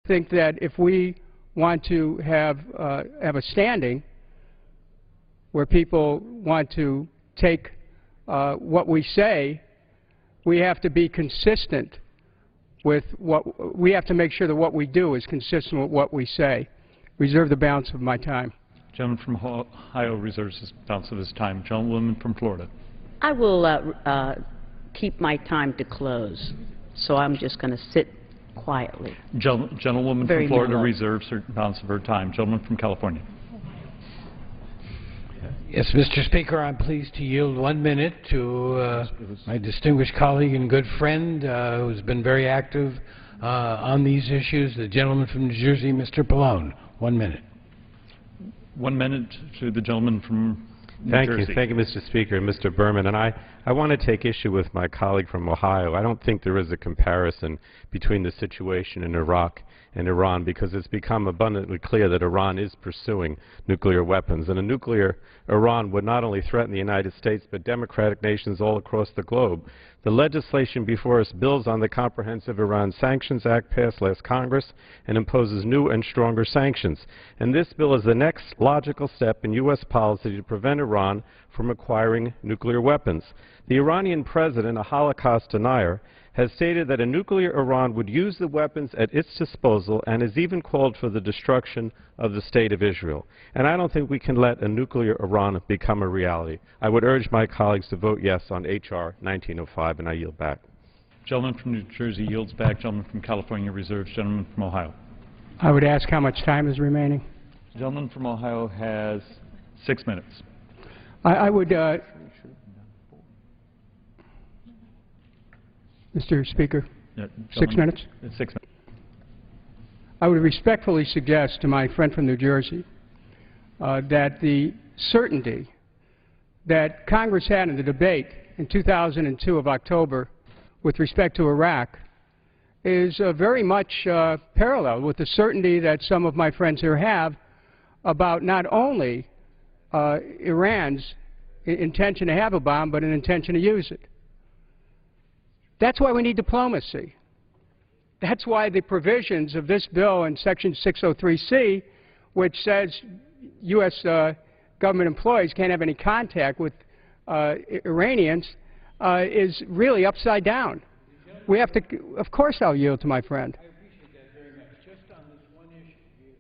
think that if we want to have a standing where people want to take what we say, we have to be consistent with what we have to make sure that what we do is consistent with what we say. Reserve the balance of my time. Gentleman from Ohio reserves the balance of his time. Gentlewoman from Florida. I will keep my time to close, so I'm just going to sit quietly. Gentlewoman from Florida reserves her balance of her time. Gentleman from California. Yes, Mr. Speaker, I'm pleased to yield 1 minute to my distinguished colleague and good friend who's been very active on these issues, the gentleman from New Jersey, Mr. Pallone. 1 minute. 1 minute to the gentleman from New Jersey. Thank you, Mr. Speaker and Mr. Berman. And I want to take issue with my colleague from Ohio. I don't think there is a comparison between the situation in Iraq and Iran, because it's become abundantly clear that Iran is pursuing nuclear weapons. And a nuclear Iran would not only threaten the United States, but democratic nations all across the globe. The legislation before us builds on the Comprehensive Iran Sanctions Act passed last Congress and imposes new and stronger sanctions. And this bill is the next logical step in U.S. policy to prevent Iran from acquiring nuclear weapons. The Iranian president, a Holocaust denier, has stated that a nuclear Iran would use the weapons at its disposal and has even called for the destruction of the State of Israel. And I don't think we can let a nuclear Iran become a reality. I would urge my colleagues to vote yes on H.R. 1905, and I yield back. Gentleman from New Jersey yields back. Gentleman from California reserves. Gentleman from Ohio. I would ask how much time is remaining. The gentleman from Ohio has 6 minutes. I would, Mr. Speaker, 6 minutes? 6 minutes. I would respectfully suggest to my friend from New Jersey that the certainty that Congress had in the debate in 2002 of October with respect to Iraq is very much parallel with the certainty that some of my friends here have about not only Iran's intention to have a bomb, but an intention to use it. That's why we need diplomacy. That's why the provisions of this bill in Section 603C, which says U.S. government employees can't have any contact with Iranians, is really upside down. We have to, of course I'll yield to my friend. I appreciate that very much. Just on this one issue,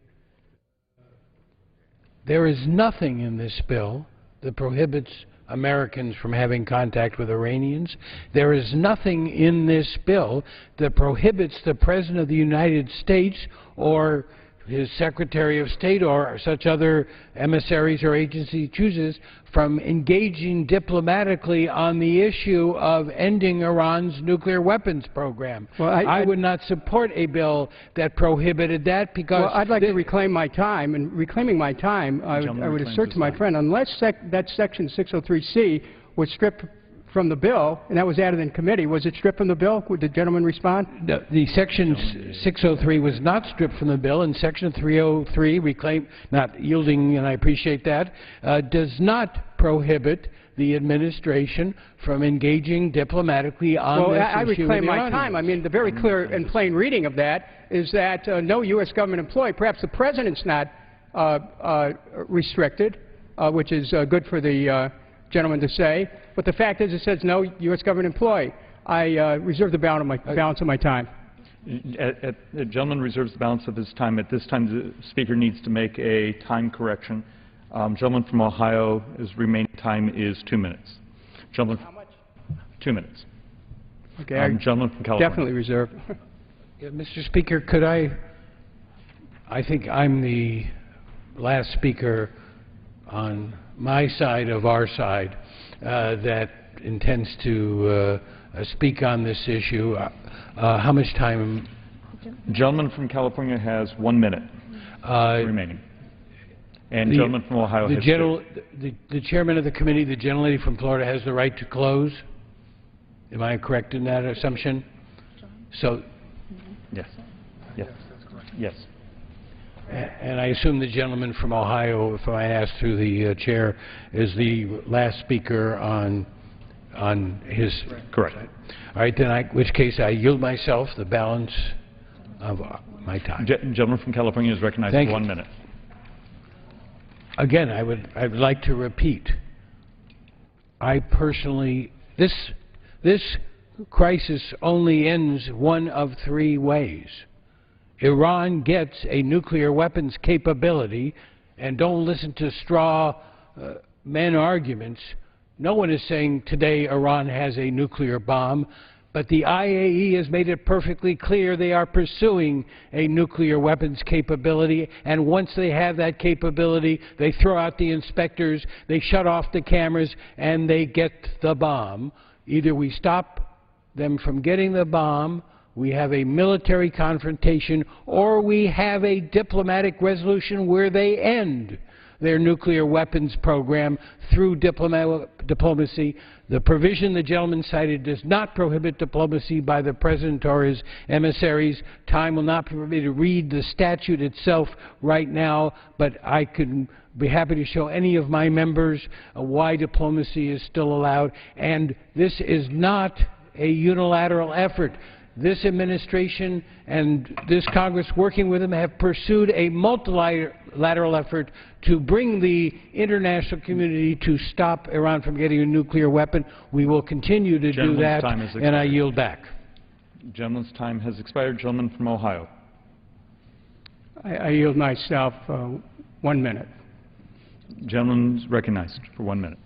there is nothing in this bill that prohibits Americans from having contact with Iranians. There is nothing in this bill that prohibits the President of the United States or his Secretary of State or such other emissaries or agencies he chooses from engaging diplomatically on the issue of ending Iran's nuclear weapons program. Well, I would not support a bill that prohibited that, because... Well, I'd like to reclaim my time, and reclaiming my time, I would assert to my friend, unless that Section 603C was stripped from the bill, and that was added in committee. Was it stripped from the bill? Would the gentleman respond? No, the Section 603 was not stripped from the bill, and Section 303, reclaim, not yielding, and I appreciate that, does not prohibit the administration from engaging diplomatically on this issue. I reclaim my time. I mean, the very clear and plain reading of that is that no U.S. government employee, perhaps the President's not restricted, which is good for the gentleman to say, but the fact is it says no U.S. government employee. I reserve the balance of my time. The gentleman reserves the balance of his time. At this time, the Speaker needs to make a time correction. Gentleman from Ohio, his remaining time is 2 minutes. Gentleman, how much? 2 minutes. Okay. Gentleman from California. Definitely reserve. Yeah, Mr. Speaker, could I think I'm the last speaker on my side of our side that intends to speak on this issue. How much time? Gentleman from California has 1 minute remaining. And gentleman from Ohio has the chairman of the committee, the gentlelady from Florida, has the right to close. Am I correct in that assumption? So, yes. Yes. Yes. And I assume the gentleman from Ohio, if I ask through the chair, is the last speaker on his... Correct. All right, then, in which case I yield myself the balance of my time. Gentleman from California is recognized Thank for you. 1 minute. Again, I'd like to repeat. I personally, this crisis only ends one of three ways. Iran gets a nuclear weapons capability, and don't listen to straw men arguments. No one is saying today Iran has a nuclear bomb, but the IAEA has made it perfectly clear they are pursuing a nuclear weapons capability, and once they have that capability, they throw out the inspectors, they shut off the cameras, and they get the bomb. Either we stop them from getting the bomb, we have a military confrontation, or we have a diplomatic resolution where they end their nuclear weapons program through diplomacy. The provision the gentleman cited does not prohibit diplomacy by the President or his emissaries. Time will not permit me to read the statute itself right now, but I could be happy to show any of my members why diplomacy is still allowed. And this is not a unilateral effort. This administration and this Congress working with them have pursued a multilateral effort to bring the international community to stop Iran from getting a nuclear weapon. We will continue to do that, and I yield back. Gentleman's time has expired. Gentleman from Ohio. I yield myself 1 minute. Gentleman is recognized for 1 minute.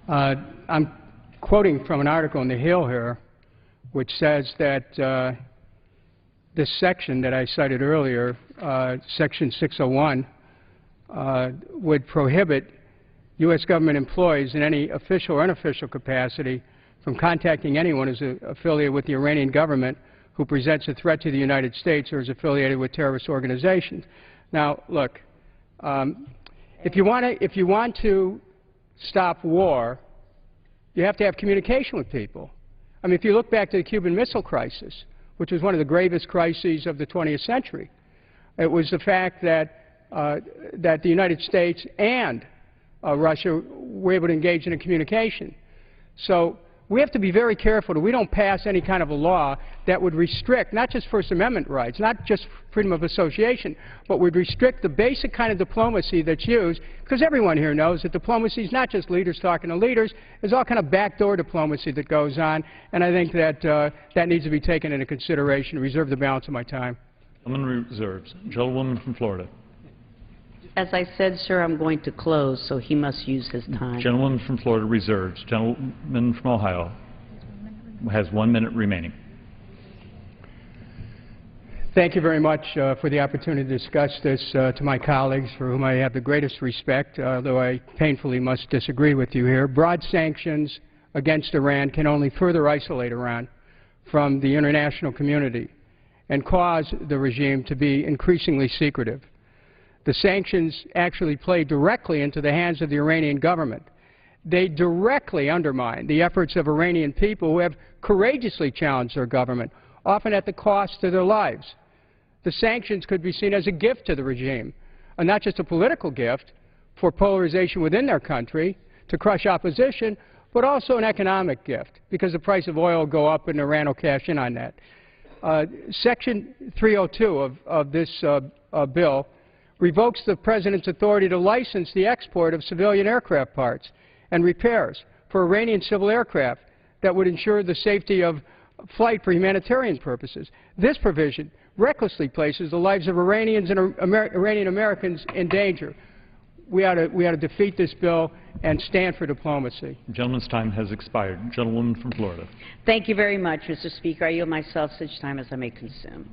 I'm quoting from an article in The Hill here, which says that this section that I cited earlier, Section 601, would prohibit U.S. government employees in any official or unofficial capacity from contacting anyone who's affiliated with the Iranian government who presents a threat to the United States or is affiliated with terrorist organizations. Now, look, if you want to stop war, you have to have communication with people. I mean, if you look back to the Cuban Missile Crisis, which was one of the gravest crises of the 20th century, it was the fact that the United States and Russia were able to engage in a communication. So we have to be very careful that we don't pass any kind of a law that would restrict not just First Amendment rights, not just freedom of association, but would restrict the basic kind of diplomacy that's used, because everyone here knows that diplomacy is not just leaders talking to leaders. There's all kind of backdoor diplomacy that goes on, and I think that that needs to be taken into consideration. Reserve the balance of my time. Gentleman reserves. Gentlewoman from Florida. As I said, sir, I'm going to close, so he must use his time. Gentleman from Florida reserves. Gentleman from Ohio has 1 minute remaining. Thank you very much for the opportunity to discuss this to my colleagues, for whom I have the greatest respect, although I painfully must disagree with you here. Broad sanctions against Iran can only further isolate Iran from the international community and cause the regime to be increasingly secretive. The sanctions actually play directly into the hands of the Iranian government. They directly undermine the efforts of Iranian people who have courageously challenged their government, often at the cost of their lives. The sanctions could be seen as a gift to the regime, and not just a political gift for polarization within their country to crush opposition, but also an economic gift, because the price of oil will go up and Iran will cash in on that. Section 302 of this bill revokes the President's authority to license the export of civilian aircraft parts and repairs for Iranian civil aircraft that would ensure the safety of flight for humanitarian purposes. This provision recklessly places the lives of Iranians and Iranian Americans in danger. We ought to defeat this bill and stand for diplomacy. The gentleman's time has expired. Gentlewoman from Florida. Thank you very much, Mr. Speaker. I yield myself such time as I may consume.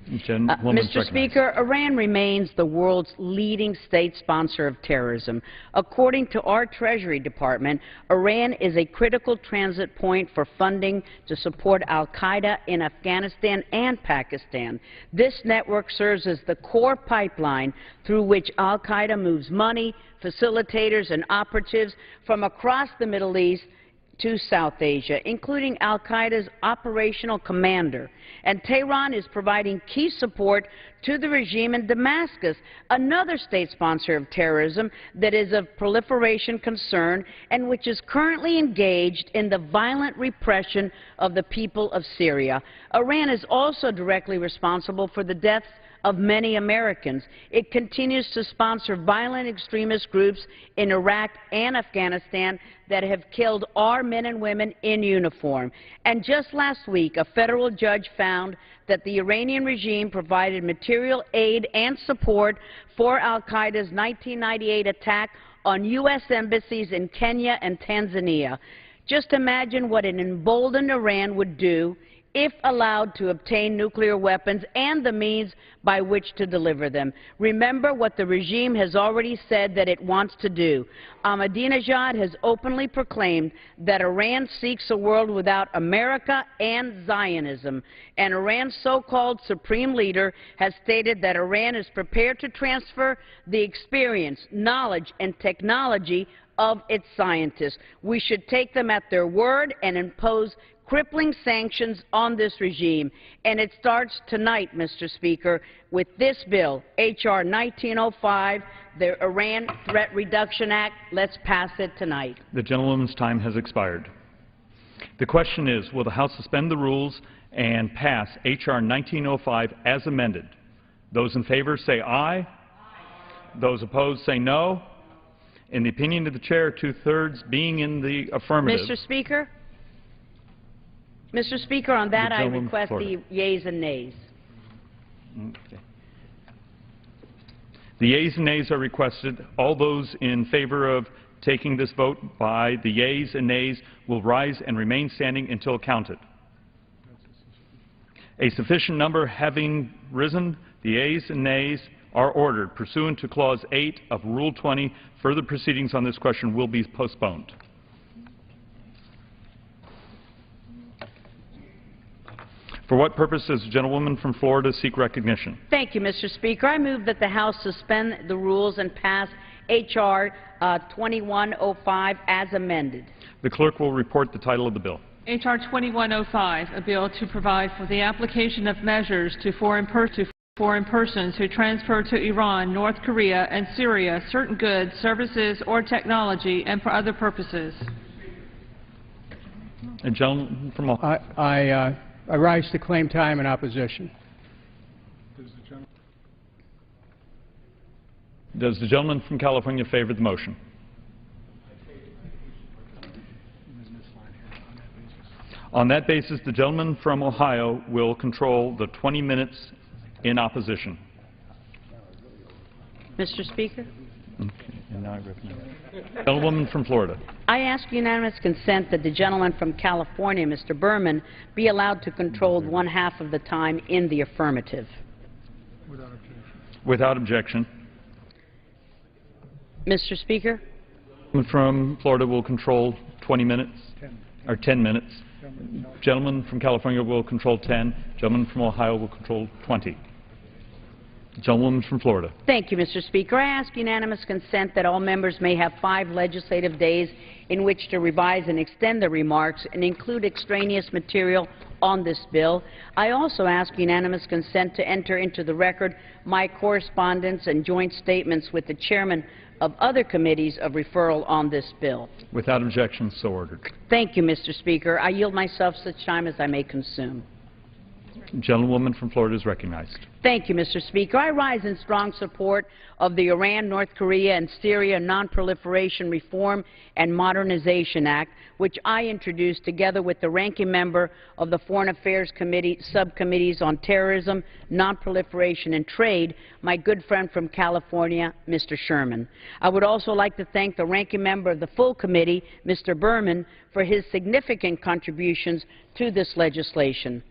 Mr. Speaker, Iran remains the world's leading state sponsor of terrorism. According to our Treasury Department, Iran is a critical transit point for funding to support al-Qaeda in Afghanistan and Pakistan. This network serves as the core pipeline through which al-Qaeda moves money, facilitators, and operatives from across the Middle East to South Asia, including al-Qaeda's operational commander. And Tehran is providing key support to the regime in Damascus, another state sponsor of terrorism that is of proliferation concern and which is currently engaged in the violent repression of the people of Syria. Iran is also directly responsible for the deaths of many Americans. It continues to sponsor violent extremist groups in Iraq and Afghanistan that have killed our men and women in uniform. And just last week, a federal judge found that the Iranian regime provided material aid and support for al-Qaeda's 1998 attack on U.S. embassies in Kenya and Tanzania. Just imagine what an emboldened Iran would do if allowed to obtain nuclear weapons and the means by which to deliver them. Remember what the regime has already said that it wants to do. Ahmadinejad has openly proclaimed that Iran seeks a world without America and Zionism. And Iran's so-called supreme leader has stated that Iran is prepared to transfer the experience, knowledge, and technology of its scientists. We should take them at their word and impose crippling sanctions on this regime. And it starts tonight, Mr. Speaker, with this bill, H.R. 1905, the Iran Threat Reduction Act. Let's pass it tonight. The gentlewoman's time has expired. The question is, will the House suspend the rules and pass H.R. 1905 as amended? Those in favor say aye. Those opposed say no. In the opinion of the chair, two-thirds being in the affirmative. Mr. Speaker, on that I request the yeas and nays. Okay. The yeas and nays are requested. All those in favor of taking this vote by the yeas and nays will rise and remain standing until counted. A sufficient number having risen, the yeas and nays are ordered. Pursuant to Clause 8 of Rule 20, further proceedings on this question will be postponed. For what purpose does the gentlewoman from Florida seek recognition? Thank you, Mr. Speaker. I move that the House suspend the rules and pass H.R. 2105 as amended. The clerk will report the title of the bill. H.R. 2105, a bill to provide for the application of measures to foreign persons who transfer to Iran, North Korea, and Syria certain goods, services, or technology, and for other purposes. A gentleman from I rise to claim time in opposition. Does the gentleman from California favor the motion? On that basis, the gentleman from Ohio will control the 20 minutes in opposition. Mr. Speaker? Okay. And now I recommend gentlewoman from Florida. I ask unanimous consent that the gentleman from California, Mr. Berman, be allowed to control one-half of the time in the affirmative. Without objection. Mr. Speaker? From Florida will control 20 minutes, or 10 minutes. Gentleman from California will control 10. Gentleman from Ohio will control 20. Gentlewoman from Florida. Thank you, Mr. Speaker. I ask unanimous consent that all members may have 5 legislative days in which to revise and extend their remarks and include extraneous material on this bill. I also ask unanimous consent to enter into the record my correspondence and joint statements with the chairman of other committees of referral on this bill. Without objection, so ordered. Thank you, Mr. Speaker. I yield myself such time as I may consume. Gentlewoman from Florida is recognized. Thank you, Mr. Speaker. I rise in strong support of the Iran, North Korea, and Syria Nonproliferation Reform and Modernization Act, which I introduced together with the ranking member of the Foreign Affairs Committee subcommittees on terrorism, nonproliferation, and trade, my good friend from California, Mr. Sherman. I would also like to thank the ranking member of the full committee, Mr. Berman, for his significant contributions to this legislation.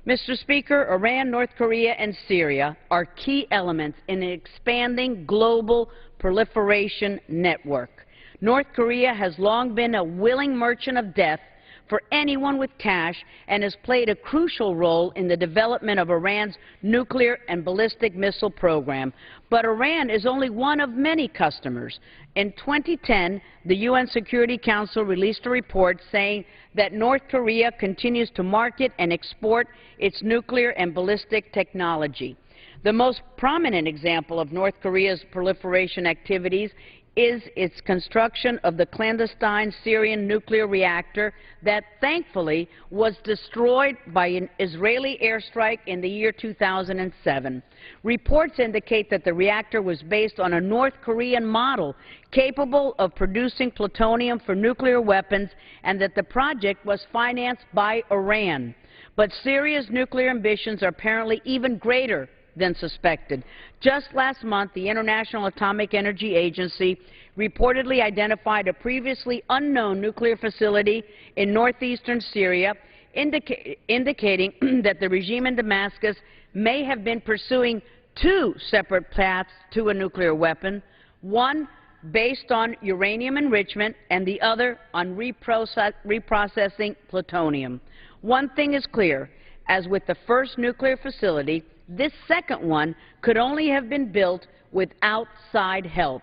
Mr. Speaker, Iran, North Korea, and Syria are key elements in an expanding global proliferation network. North Korea has long been a willing merchant of death for anyone with cash and has played a crucial role in the development of Iran's nuclear and ballistic missile program. But Iran is only one of many customers. In 2010, the UN Security Council released a report saying that North Korea continues to market and export its nuclear and ballistic technology. The most prominent example of North Korea's proliferation activities is its construction of the clandestine Syrian nuclear reactor that thankfully was destroyed by an Israeli airstrike in the year 2007. Reports indicate that the reactor was based on a North Korean model capable of producing plutonium for nuclear weapons and that the project was financed by Iran. But Syria's nuclear ambitions are apparently even greater than suspected. Just last month, the International Atomic Energy Agency reportedly identified a previously unknown nuclear facility in northeastern Syria, indicating that the regime in Damascus may have been pursuing two separate paths to a nuclear weapon, one based on uranium enrichment and the other on reprocessing plutonium. One thing is clear, as with the first nuclear facility, this second one could only have been built with outside help.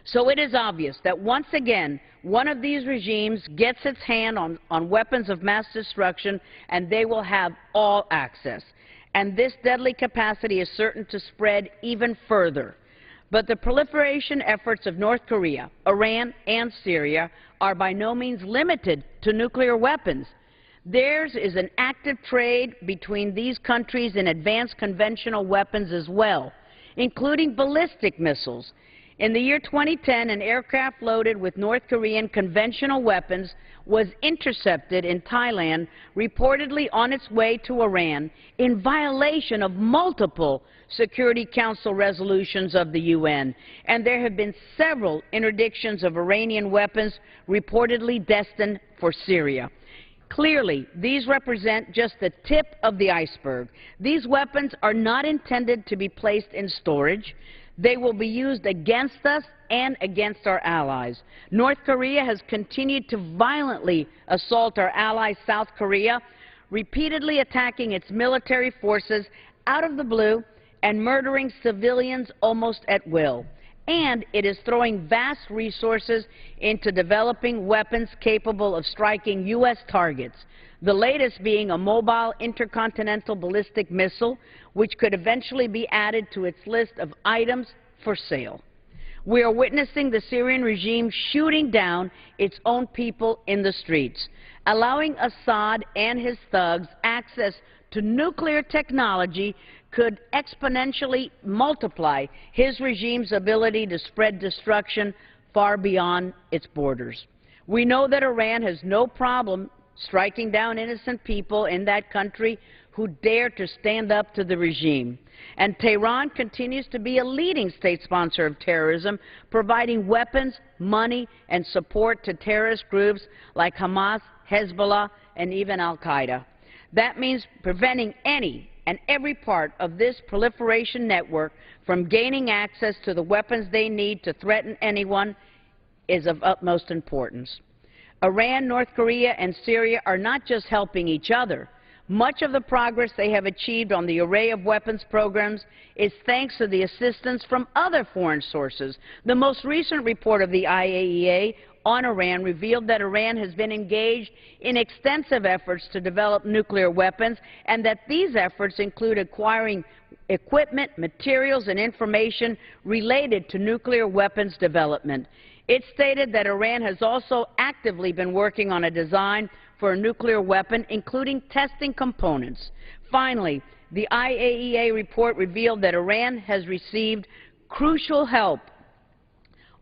So it is obvious that once again, one of these regimes gets its hand on weapons of mass destruction and they will have all access. And this deadly capacity is certain to spread even further. But the proliferation efforts of North Korea, Iran, and Syria are by no means limited to nuclear weapons. Theirs is an active trade between these countries in advanced conventional weapons as well, including ballistic missiles. In the year 2010, an aircraft loaded with North Korean conventional weapons was intercepted in Thailand, reportedly on its way to Iran, in violation of multiple Security Council resolutions of the UN. And there have been several interdictions of Iranian weapons reportedly destined for Syria. Clearly, these represent just the tip of the iceberg. These weapons are not intended to be placed in storage. They will be used against us and against our allies. North Korea has continued to violently assault our ally South Korea, repeatedly attacking its military forces out of the blue and murdering civilians almost at will. And it is throwing vast resources into developing weapons capable of striking U.S. targets, the latest being a mobile intercontinental ballistic missile, which could eventually be added to its list of items for sale. We are witnessing the Syrian regime shooting down its own people in the streets, allowing Assad and his thugs access to nuclear technology could exponentially multiply his regime's ability to spread destruction far beyond its borders. We know that Iran has no problem striking down innocent people in that country who dare to stand up to the regime. And Tehran continues to be a leading state sponsor of terrorism, providing weapons, money, and support to terrorist groups like Hamas, Hezbollah, and even Al-Qaeda. That means preventing any and every part of this proliferation network from gaining access to the weapons they need to threaten anyone is of utmost importance. Iran, North Korea, and Syria are not just helping each other. Much of the progress they have achieved on the array of weapons programs is thanks to the assistance from other foreign sources. The most recent report of the IAEA on Iran revealed that Iran has been engaged in extensive efforts to develop nuclear weapons and that these efforts include acquiring equipment, materials, and information related to nuclear weapons development. It stated that Iran has also actively been working on a design for a nuclear weapon, including testing components. Finally, the IAEA report revealed that Iran has received crucial help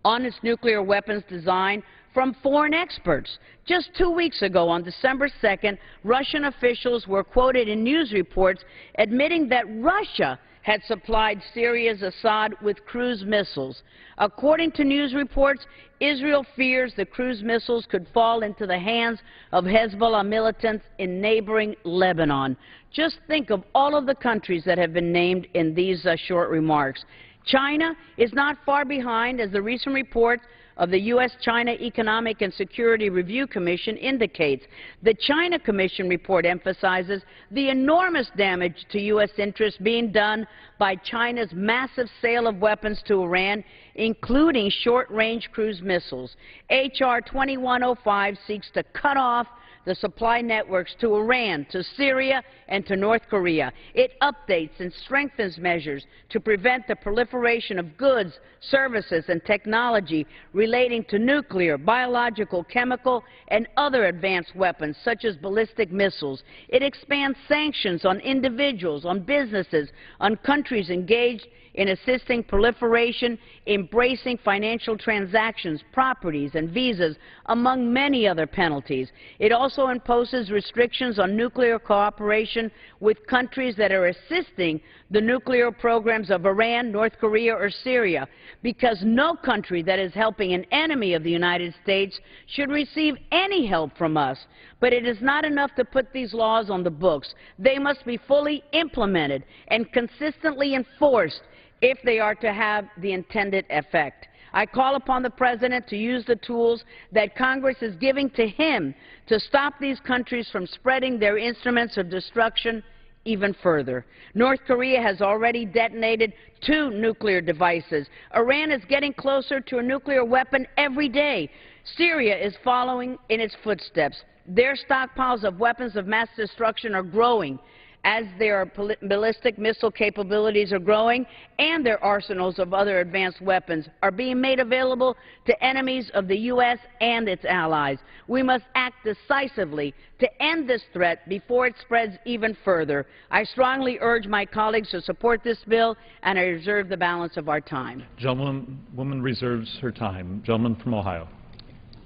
on its nuclear weapons design from foreign experts. Just 2 weeks ago, on December 2nd, Russian officials were quoted in news reports admitting that Russia had supplied Syria's Assad with cruise missiles. According to news reports, Israel fears the cruise missiles could fall into the hands of Hezbollah militants in neighboring Lebanon. Just think of all of the countries that have been named in these short remarks. China is not far behind, as the recent reports of the U.S.-China Economic and Security Review Commission indicates. The China Commission report emphasizes the enormous damage to U.S. interests being done by China's massive sale of weapons to Iran, including short-range cruise missiles. H.R. 2105 seeks to cut off the supply networks to Iran, to Syria, and to North Korea. It updates and strengthens measures to prevent the proliferation of goods, services, and technology relating to nuclear, biological, chemical, and other advanced weapons, such as ballistic missiles. It expands sanctions on individuals, on businesses, on countries engaged in assisting proliferation, embracing financial transactions, properties, and visas, among many other penalties. It also imposes restrictions on nuclear cooperation with countries that are assisting the nuclear programs of Iran, North Korea, or Syria, because no country that is helping an enemy of the United States should receive any help from us. But it is not enough to put these laws on the books. They must be fully implemented and consistently enforced if they are to have the intended effect. I call upon the President to use the tools that Congress is giving to him to stop these countries from spreading their instruments of destruction even further. North Korea has already detonated 2 nuclear devices. Iran is getting closer to a nuclear weapon every day. Syria is following in its footsteps. Their stockpiles of weapons of mass destruction are growing as their ballistic missile capabilities are growing, and their arsenals of other advanced weapons are being made available to enemies of the U.S. and its allies. We must act decisively to end this threat before it spreads even further. I strongly urge my colleagues to support this bill, and I reserve the balance of our time. Gentlewoman reserves her time. Gentleman from Ohio.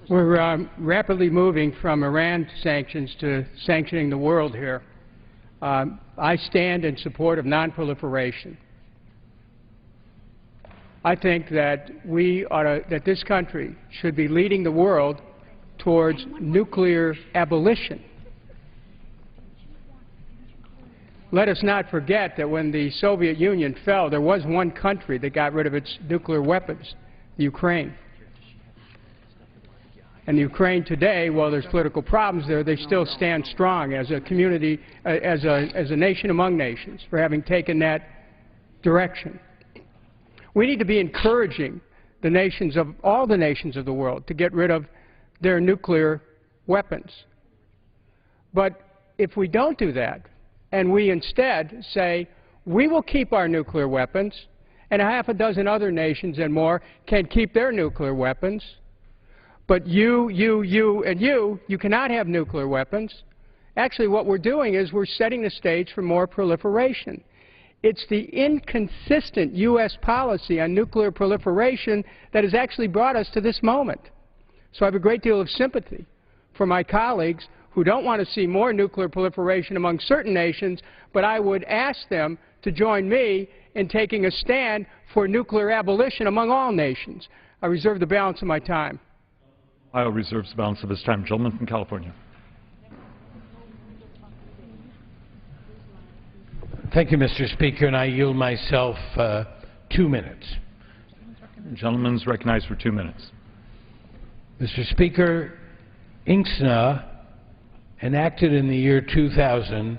We're rapidly moving from Iran sanctions to sanctioning the world here. I stand in support of nonproliferation. I think that that this country should be leading the world towards nuclear abolition. Let us not forget that when the Soviet Union fell, there was one country that got rid of its nuclear weapons, Ukraine. And Ukraine today, while there's political problems there, they still stand strong as a community, as a nation among nations, for having taken that direction. We need to be encouraging the nations of all the nations of the world to get rid of their nuclear weapons. But if we don't do that, and we instead say, we will keep our nuclear weapons, and a half a dozen other nations and more can keep their nuclear weapons, but you cannot have nuclear weapons. Actually, what we're doing is we're setting the stage for more proliferation. It's the inconsistent U.S. policy on nuclear proliferation that has actually brought us to this moment. So I have a great deal of sympathy for my colleagues who don't want to see more nuclear proliferation among certain nations, but I would ask them to join me in taking a stand for nuclear abolition among all nations. I reserve the balance of my time. Ohio reserves the balance of his time. Gentleman from California. Thank you, Mr. Speaker, and I yield myself 2 minutes. The gentleman is recognized for 2 minutes. Mr. Speaker, INCSNA, enacted in the year 2000,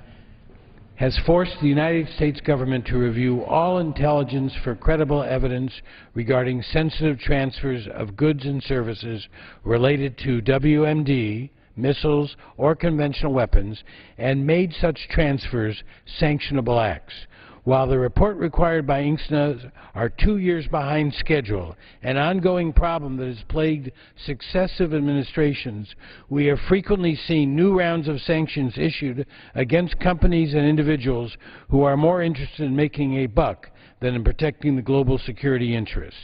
has forced the United States government to review all intelligence for credible evidence regarding sensitive transfers of goods and services related to WMD, missiles, or conventional weapons, and made such transfers sanctionable acts. While the report required by INCSNA are 2 years behind schedule, an ongoing problem that has plagued successive administrations, we have frequently seen new rounds of sanctions issued against companies and individuals who are more interested in making a buck than in protecting the global security interests.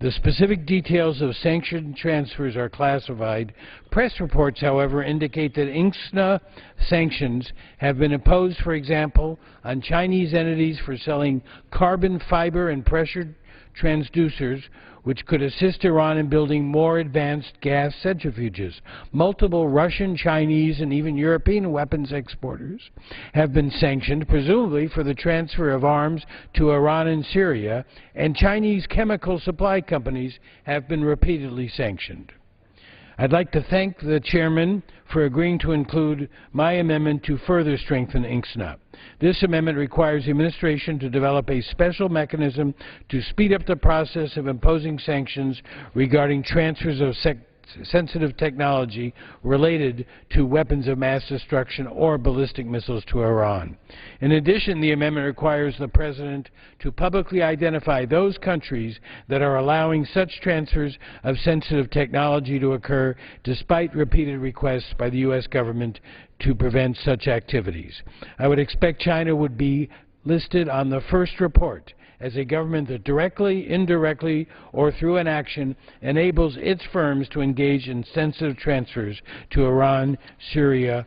The specific details of sanctioned transfers are classified. Press reports, however, indicate that INCSNA sanctions have been imposed, for example, on Chinese entities for selling carbon fiber and pressure transducers which could assist Iran in building more advanced gas centrifuges. Multiple Russian, Chinese, and even European weapons exporters have been sanctioned, presumably for the transfer of arms to Iran and Syria, and Chinese chemical supply companies have been repeatedly sanctioned. I'd like to thank the chairman for agreeing to include my amendment to further strengthen INCSNA. This amendment requires the administration to develop a special mechanism to speed up the process of imposing sanctions regarding transfers of sensitive technology related to weapons of mass destruction or ballistic missiles to Iran. In addition, the amendment requires the President to publicly identify those countries that are allowing such transfers of sensitive technology to occur despite repeated requests by the U.S. government to prevent such activities. I would expect China would be listed on the first report as a government that directly, indirectly, or through inaction enables its firms to engage in sensitive transfers to Iran, Syria,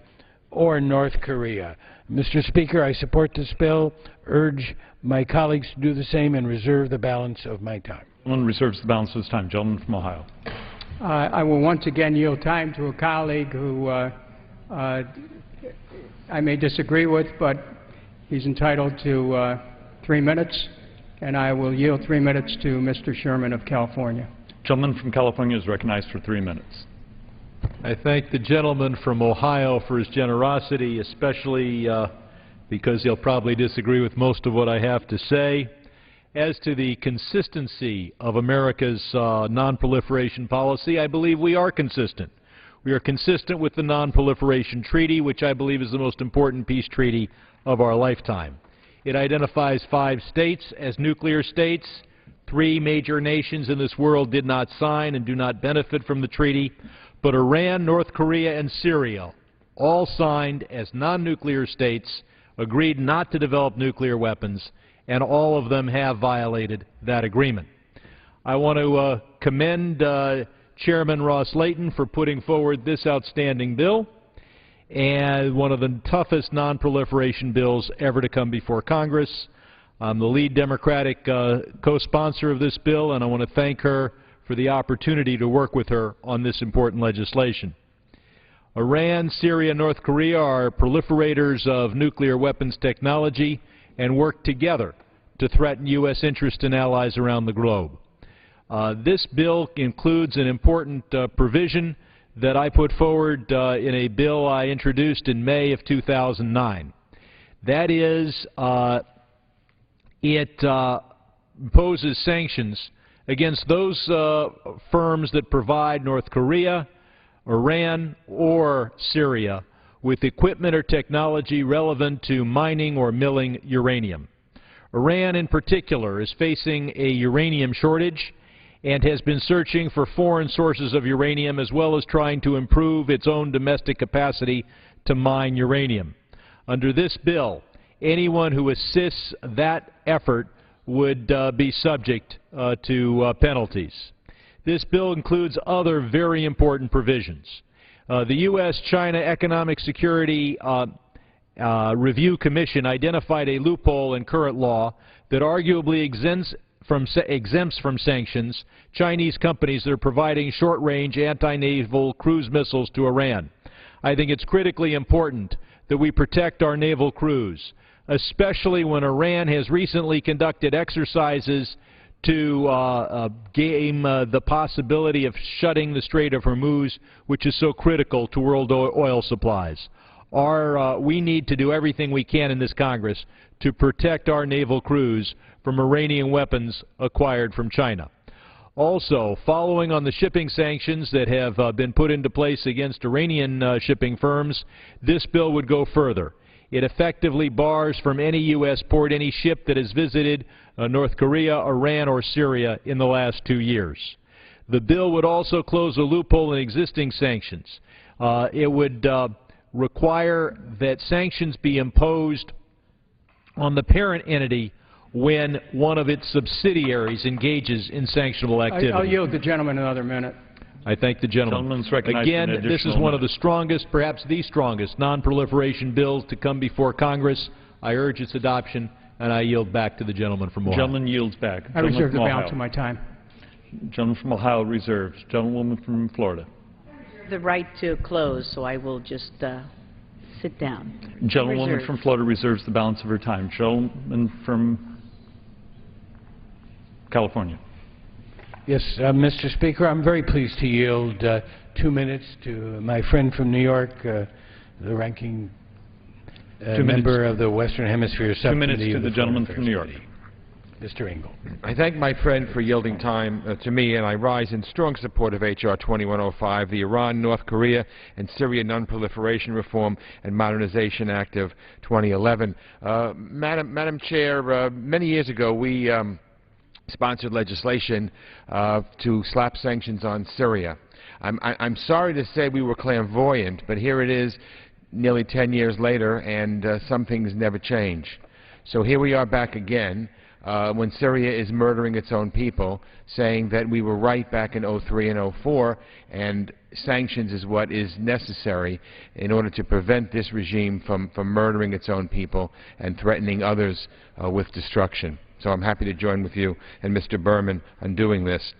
or North Korea. Mr. Speaker, I support this bill, urge my colleagues to do the same, and reserve the balance of my time. One reserves the balance of his time. Gentleman from Ohio. I will once again yield time to a colleague who I may disagree with, but he's entitled to 3 minutes. And I will yield 3 minutes to Mr. Sherman of California. Gentleman from California is recognized for 3 minutes. I thank the gentleman from Ohio for his generosity, especially because he'll probably disagree with most of what I have to say. As to the consistency of America's nonproliferation policy, I believe we are consistent. We are consistent with the Nonproliferation Treaty, which I believe is the most important peace treaty of our lifetime. It identifies 5 states as nuclear states. 3 major nations in this world did not sign and do not benefit from the treaty, but Iran, North Korea, and Syria all signed as non-nuclear states, agreed not to develop nuclear weapons, and all of them have violated that agreement. I want to commend Chairman Ross Layton for putting forward this outstanding bill, and one of the toughest nonproliferation bills ever to come before Congress. I'm the lead Democratic co-sponsor of this bill, and I want to thank her for the opportunity to work with her on this important legislation. Iran, Syria, and North Korea are proliferators of nuclear weapons technology and work together to threaten U.S. interests and allies around the globe. This bill includes an important provision that I put forward in a bill I introduced in May of 2009. That is, it imposes sanctions against those firms that provide North Korea, Iran, or Syria with equipment or technology relevant to mining or milling uranium. Iran, in particular, is facing a uranium shortage and has been searching for foreign sources of uranium, as well as trying to improve its own domestic capacity to mine uranium. Under this bill, anyone who assists that effort would be subject to penalties. This bill includes other very important provisions. The U.S.-China Economic Security Review Commission identified a loophole in current law that arguably exempts from sanctions Chinese companies that are providing short-range anti-naval cruise missiles to Iran. I think it's critically important that we protect our naval crews, especially when Iran has recently conducted exercises to game the possibility of shutting the Strait of Hormuz, which is so critical to world oil supplies. We need to do everything we can in this Congress to protect our naval crews from Iranian weapons acquired from China. Also, following on the shipping sanctions that have been put into place against Iranian shipping firms, this bill would go further. It effectively bars from any U.S. port any ship that has visited North Korea, Iran, or Syria in the last 2 years. The bill would also close a loophole in existing sanctions. It would require that sanctions be imposed on the parent entity when one of its subsidiaries engages in sanctionable activity. I'll yield the gentleman another minute. I thank the gentleman. Again, this is one of the strongest, perhaps the strongest, non-proliferation bills to come before Congress. I urge its adoption. And I yield back to the gentleman from Ohio. Gentleman yields back. I reserve the balance of my time. Gentleman from Ohio reserves. Gentlewoman from Florida. The right to close, so I will just sit down. Gentlewoman from Florida reserves the balance of her time. Gentleman from California. Yes, Mr. Speaker, I'm very pleased to yield 2 minutes to my friend from New York, the ranking member of the Western Hemisphere Subcommittee. 2 minutes to the gentleman from New York. Mr. Engel. I thank my friend for yielding time to me, and I rise in strong support of H.R. 2105, the Iran, North Korea, and Syria Nonproliferation Reform and Modernization Act of 2011. Madam Chair, many years ago we sponsored legislation to slap sanctions on Syria. I'm sorry to say we were clairvoyant, but here it is nearly 10 years later, and some things never change. So here we are back again. When Syria is murdering its own people, saying that we were right back in 03 and 04, and sanctions is what is necessary in order to prevent this regime from murdering its own people and threatening others with destruction. So I'm happy to join with you and Mr. Berman on doing this.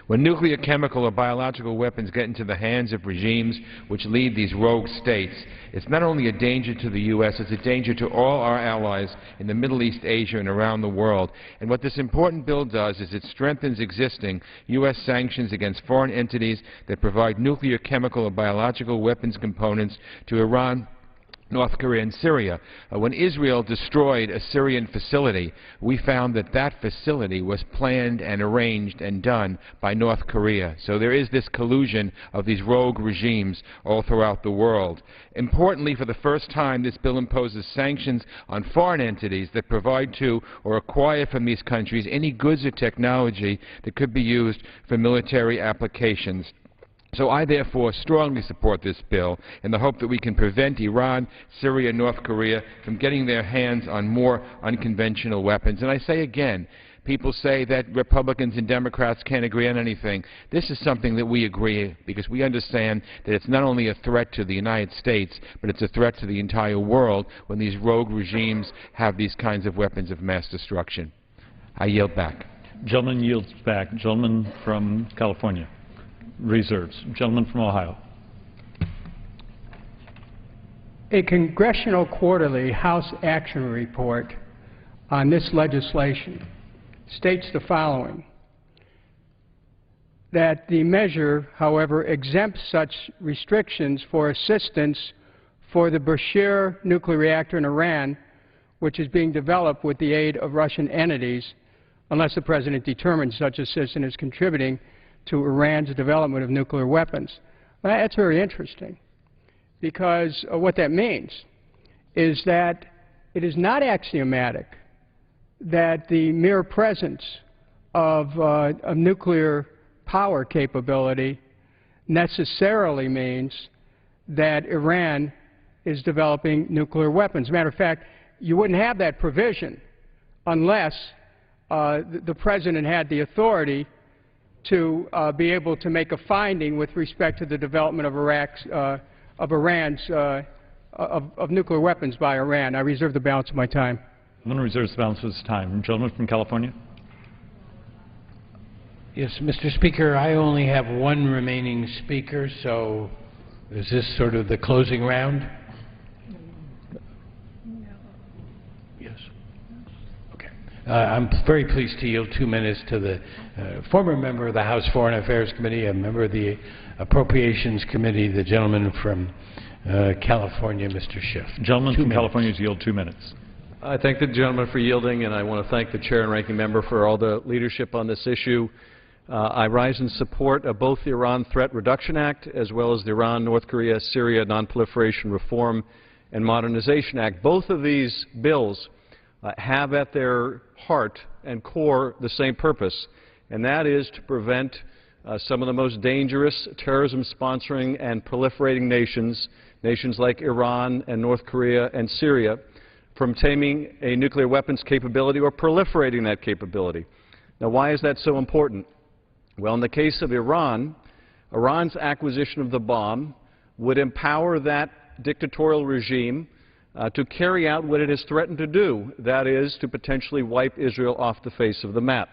When nuclear, chemical, or biological weapons get into the hands of regimes which lead these rogue states, it's not only a danger to the U.S., it's a danger to all our allies in the Middle East, Asia, and around the world. And what this important bill does is it strengthens existing U.S. sanctions against foreign entities that provide nuclear, chemical, or biological weapons components to Iran, North Korea, and Syria. When Israel destroyed a Syrian facility, we found that that facility was planned and arranged and done by North Korea. So there is this collusion of these rogue regimes all throughout the world. Importantly, for the first time, this bill imposes sanctions on foreign entities that provide to or acquire from these countries any goods or technology that could be used for military applications. So I therefore strongly support this bill in the hope that we can prevent Iran, Syria, North Korea from getting their hands on more unconventional weapons. And I say again, people say that Republicans and Democrats can't agree on anything. This is something that we agree, because we understand that it's not only a threat to the United States, but it's a threat to the entire world when these rogue regimes have these kinds of weapons of mass destruction. I yield back. Gentleman yields back. Gentleman from California reserves. Gentleman from Ohio. A Congressional Quarterly House Action Report on this legislation states the following: that the measure, however, exempts such restrictions for assistance for the Bushehr nuclear reactor in Iran, which is being developed with the aid of Russian entities, unless the President determines such assistance is contributing to Iran's development of nuclear weapons. Well, that's very interesting, because what that means is that it is not axiomatic that the mere presence of a nuclear power capability necessarily means that Iran is developing nuclear weapons. As a matter of fact, you wouldn't have that provision unless the President had the authority to be able to make a finding with respect to the development of of nuclear weapons by Iran. I reserve the balance of my time. I'm going to reserve the balance of his time. Gentleman from California. Yes, Mr. Speaker, I only have one remaining speaker, so is this sort of the closing round? Yes. Okay. I'm very pleased to yield 2 minutes to the former member of the House Foreign Affairs Committee, a member of the Appropriations Committee, the gentleman from California, Mr. Schiff. Gentleman from California has yielded 2 minutes. I thank the gentleman for yielding, and I want to thank the chair and ranking member for all the leadership on this issue. I rise in support of both the Iran Threat Reduction Act as well as the Iran, North Korea, Syria Nonproliferation Reform and Modernization Act. Both of these bills have at their heart and core the same purpose, and that is to prevent some of the most dangerous terrorism-sponsoring and proliferating nations like Iran and North Korea and Syria, from taming a nuclear weapons capability or proliferating that capability. Now, why is that so important? Well, in the case of Iran, Iran's acquisition of the bomb would empower that dictatorial regime to carry out what it has threatened to do, that is, to potentially wipe Israel off the face of the map.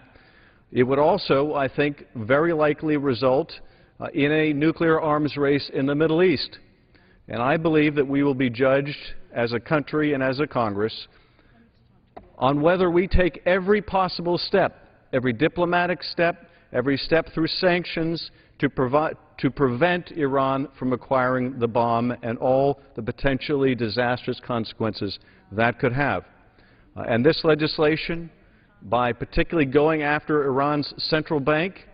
It would also, I think, very likely result in a nuclear arms race in the Middle East. And I believe that we will be judged as a country and as a Congress on whether we take every possible step, every diplomatic step, every step through sanctions to prevent Iran from acquiring the bomb and all the potentially disastrous consequences that could have. And this legislation, by particularly going after Iran's central bank,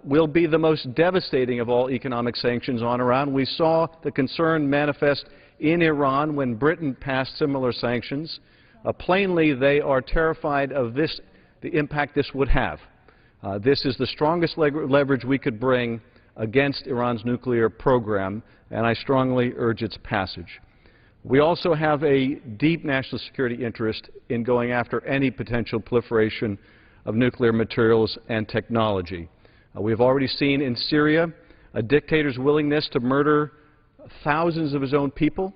will be the most devastating of all economic sanctions on Iran. We saw the concern manifest in Iran when Britain passed similar sanctions. Plainly, they are terrified of the impact this would have. This is the strongest leverage we could bring against Iran's nuclear program, and I strongly urge its passage. We also have a deep national security interest in going after any potential proliferation of nuclear materials and technology. We have already seen in Syria a dictator's willingness to murder thousands of his own people.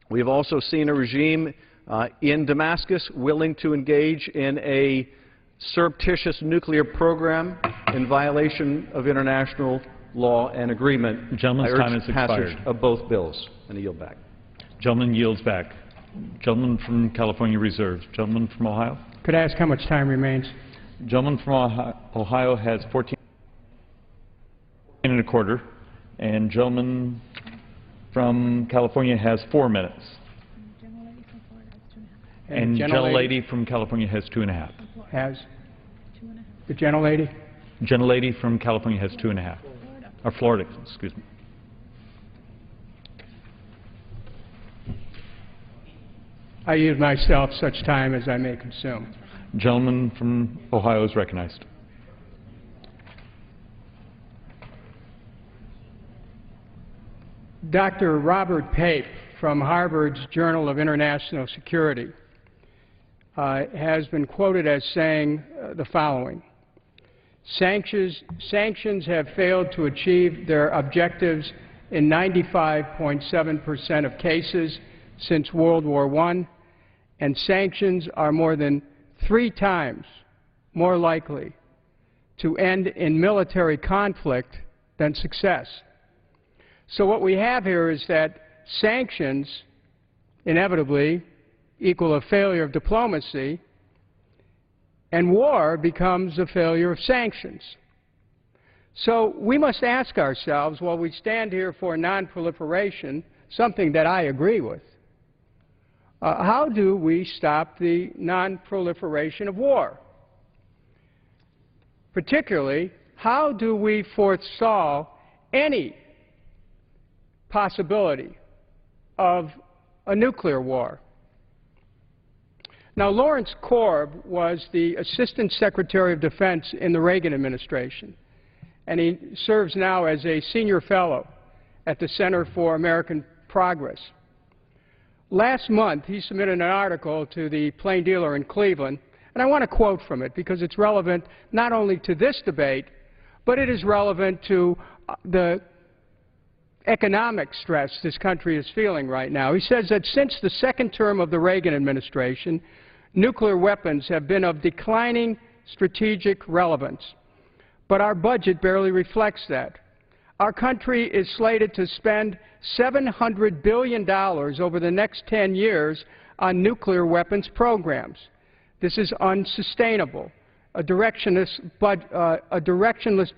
We have also seen a regime in Damascus willing to engage in a surreptitious nuclear program in violation of international law and agreement. Gentleman's time has expired. Passage of both bills, and I yield back. Gentleman yields back. Gentleman from California reserves. Gentleman from Ohio. Could I ask how much time remains? Gentleman from Ohio has 14 and a quarter, and gentleman from California has 4 minutes. And gentlelady from California has 2.5. Has? The gentlelady? Gentlelady from California has 2.5. Or Florida, excuse me. I yield myself such time as I may consume. Gentleman from Ohio is recognized. Dr. Robert Pape from Harvard's Journal of International Security has been quoted as saying the following: Sanctions have failed to achieve their objectives in 95.7% of cases since World War I, and sanctions are more than 3 times more likely to end in military conflict than success. So what we have here is that sanctions inevitably equal a failure of diplomacy, and war becomes a failure of sanctions. So we must ask ourselves, while we stand here for non-proliferation, something that I agree with, how do we stop the non-proliferation of war? Particularly, how do we forestall any possibility of a nuclear war? Now, Lawrence Korb was the Assistant Secretary of Defense in the Reagan administration, and he serves now as a senior fellow at the Center for American Progress. Last month, he submitted an article to the Plain Dealer in Cleveland, and I want to quote from it because it's relevant not only to this debate, but it is relevant to the economic stress this country is feeling right now. He says that since the second term of the Reagan administration, nuclear weapons have been of declining strategic relevance, but our budget barely reflects that. Our country is slated to spend $700 billion over the next 10 years on nuclear weapons programs. This is unsustainable, a directionless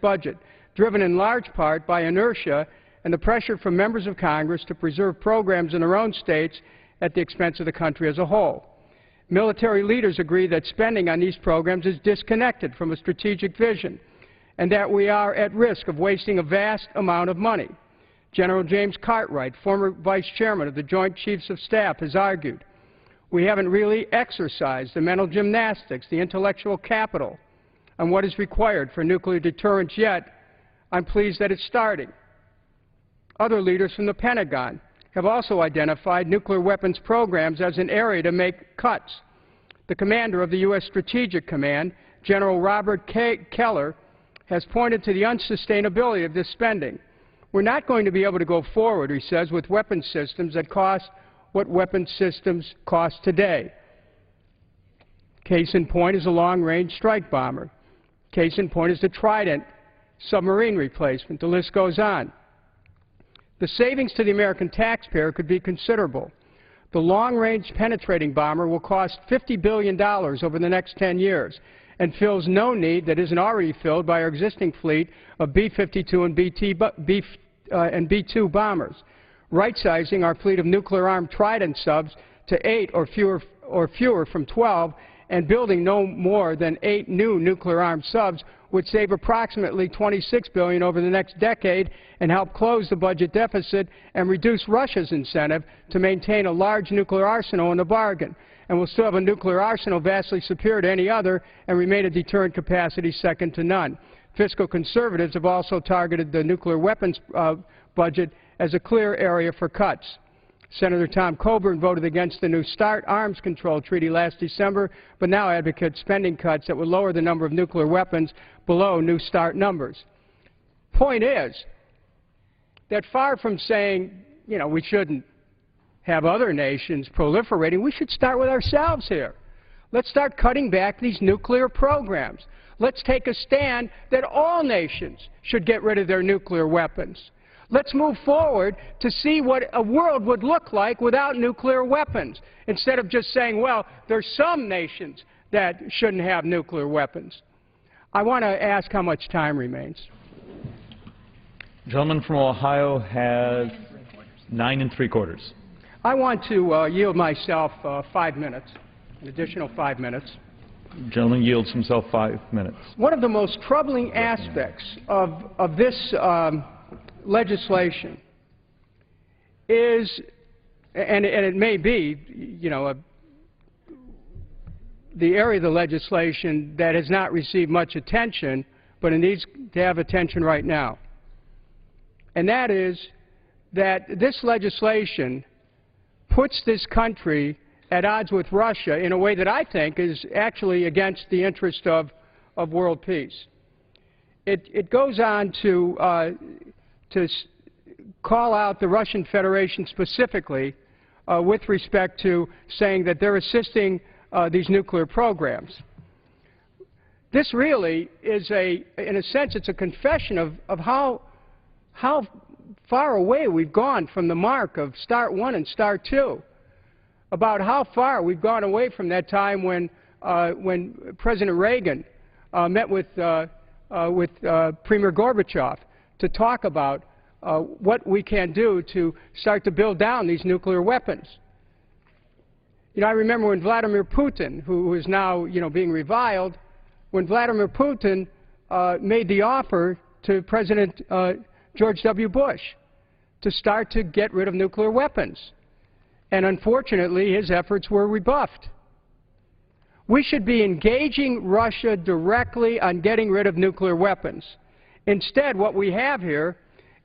budget driven in large part by inertia and the pressure from members of Congress to preserve programs in their own states at the expense of the country as a whole. Military leaders agree that spending on these programs is disconnected from a strategic vision and that we are at risk of wasting a vast amount of money. General James Cartwright, former Vice Chairman of the Joint Chiefs of Staff, has argued we haven't really exercised the mental gymnastics, the intellectual capital on what is required for nuclear deterrence yet. I'm pleased that it's starting. Other leaders from the Pentagon have also identified nuclear weapons programs as an area to make cuts. The commander of the U.S. Strategic Command, General Robert Keller, has pointed to the unsustainability of this spending. We're not going to be able to go forward, he says, with weapons systems that cost what weapon systems cost today. Case in point is a long-range strike bomber. Case in point is the Trident submarine replacement. The list goes on. The savings to the American taxpayer could be considerable. The long-range penetrating bomber will cost $50 billion over the next 10 years and fills no need that isn't already filled by our existing fleet of B-52 and B-2 bombers. Right-sizing our fleet of nuclear-armed Trident subs to 8 or fewer from 12 and building no more than 8 new nuclear-armed subs would save approximately $26 billion over the next decade and help close the budget deficit and reduce Russia's incentive to maintain a large nuclear arsenal in the bargain. And we'll still have a nuclear arsenal vastly superior to any other and remain a deterrent capacity second to none. Fiscal conservatives have also targeted the nuclear weapons budget as a clear area for cuts. Senator Tom Coburn voted against the New START arms control treaty last December, but now advocates spending cuts that would lower the number of nuclear weapons below New START numbers. Point is that far from saying, you know, we shouldn't have other nations proliferating, we should start with ourselves here. Let's start cutting back these nuclear programs. Let's take a stand that all nations should get rid of their nuclear weapons. Let's move forward to see what a world would look like without nuclear weapons, instead of just saying, well, there's some nations that shouldn't have nuclear weapons. I want to ask how much time remains. The gentleman from Ohio has 9 3/4. I want to yield myself 5 minutes, an additional 5 minutes. The gentleman yields himself 5 minutes. One of the most troubling aspects of this legislation is, and it may be, you know, the area of the legislation that has not received much attention, but it needs to have attention right now. And that is that this legislation puts this country at odds with Russia in a way that I think is actually against the interest of world peace. It goes on to call out the Russian Federation specifically with respect to saying that they're assisting these nuclear programs. This really is in a sense, it's a confession of how far away we've gone from the mark of START 1 and START 2, about how far we've gone away from that time when President Reagan met with Premier Gorbachev to talk about what we can do to start to build down these nuclear weapons. You know, I remember when Vladimir Putin, who is now, you know, being reviled, when Vladimir Putin made the offer to President George W. Bush to start to get rid of nuclear weapons. And unfortunately, his efforts were rebuffed. We should be engaging Russia directly on getting rid of nuclear weapons. Instead, what we have here